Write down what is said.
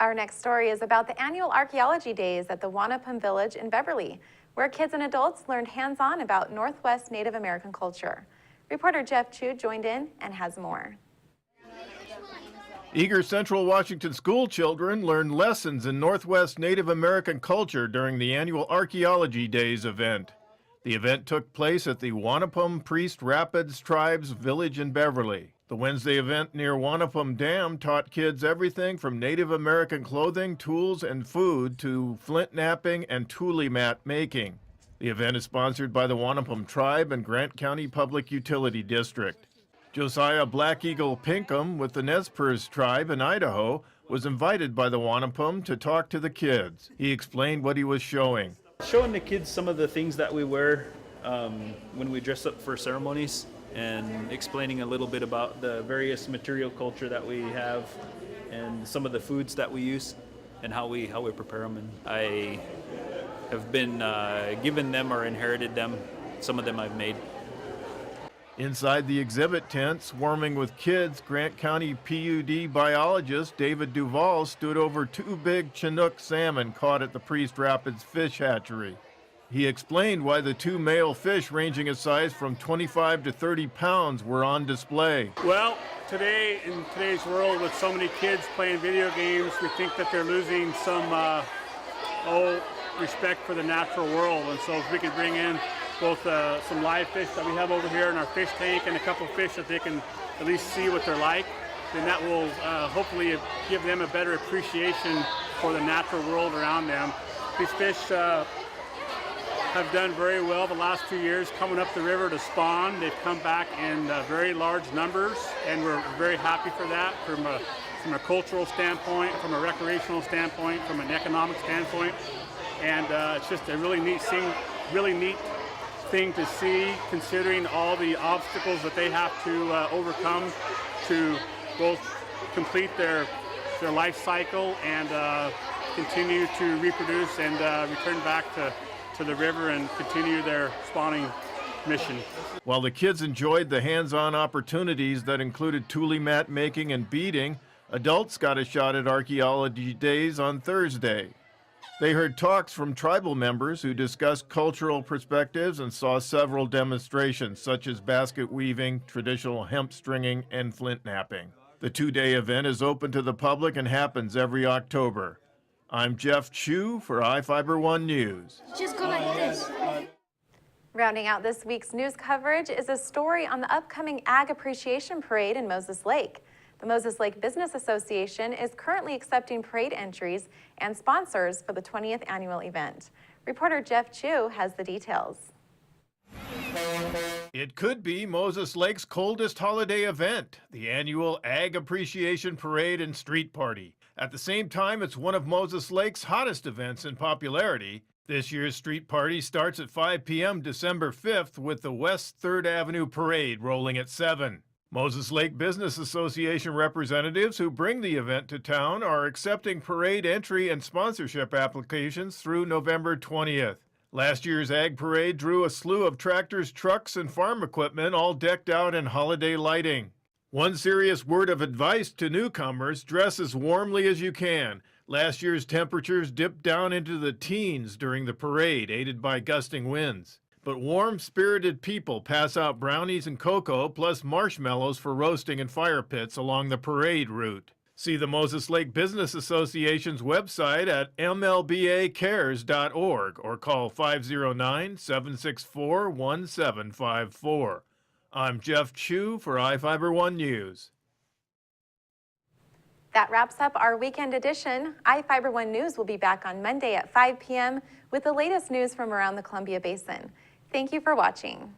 Our next story is about the annual archaeology days at the Wanapum Village in Beverly, where kids and adults learned hands-on about Northwest Native American culture. Reporter Jeff Chu joined in and has more. Eager Central Washington school children learned lessons in Northwest Native American culture during the annual Archaeology Days event. The event took place at the Wanapum Priest Rapids Tribes Village in Beverly. The Wednesday event near Wanapum Dam taught kids everything from Native American clothing, tools, and food to flint knapping and tule mat making. The event is sponsored by the Wanapum Tribe and Grant County Public Utility District. Josiah Black Eagle Pinkham with the Nez Perce tribe in Idaho was invited by the Wanapum to talk to the kids. He explained what he was showing. Showing the kids some of the things that we wear when we dress up for ceremonies, and explaining a little bit about the various material culture that we have and some of the foods that we use and how we prepare them. And I have been given them or inherited them. Some of them I've made. Inside the exhibit tent, swarming with kids, Grant County PUD biologist David Duvall stood over 2 big Chinook salmon caught at the Priest Rapids Fish Hatchery. He explained why the 2 male fish ranging in size from 25 to 30 pounds were on display. Well, today, in today's world, with so many kids playing video games, we think that they're losing some respect for the natural world. And so if we can bring in both some live fish that we have over here in our fish tank and a couple of fish that they can at least see what they're like, then that will hopefully give them a better appreciation for the natural world around them. These fish have done very well the last 2 years coming up the river to spawn. They've come back in very large numbers, and we're very happy for that from a cultural standpoint, from a recreational standpoint, from an economic standpoint. And it's just a really neat thing to see, considering all the obstacles that they have to overcome to both complete their life cycle and continue to reproduce and return back to the river and continue their spawning mission. While the kids enjoyed the hands-on opportunities that included tule mat making and beading, adults got a shot at Archaeology Days on Thursday. They heard talks from tribal members who discussed cultural perspectives and saw several demonstrations such as basket weaving, traditional hemp stringing, and flint knapping. The 2-day event is open to the public and happens every October. I'm Jeff Chu for iFIBER 1 News. Just go like this. Rounding out this week's news coverage is a story on the upcoming Ag Appreciation Parade in Moses Lake. The Moses Lake Business Association is currently accepting parade entries and sponsors for the 20th annual event. Reporter Jeff Chu has the details. It could be Moses Lake's coldest holiday event, the annual Ag Appreciation Parade and Street Party. At the same time, it's one of Moses Lake's hottest events in popularity. This year's street party starts at 5 p.m. December 5th with the West 3rd Avenue Parade rolling at 7. Moses Lake Business Association representatives who bring the event to town are accepting parade entry and sponsorship applications through November 20th. Last year's Ag Parade drew a slew of tractors, trucks, and farm equipment all decked out in holiday lighting. One serious word of advice to newcomers: dress as warmly as you can. Last year's temperatures dipped down into the teens during the parade, aided by gusting winds. But warm-spirited people pass out brownies and cocoa, plus marshmallows for roasting in fire pits along the parade route. See the Moses Lake Business Association's website at mlbacares.org or call 509-764-1754. I'm Jeff Chu for iFIBER 1 News. That wraps up our weekend edition. iFIBER 1 News will be back on Monday at 5 p.m. with the latest news from around the Columbia Basin. Thank you for watching.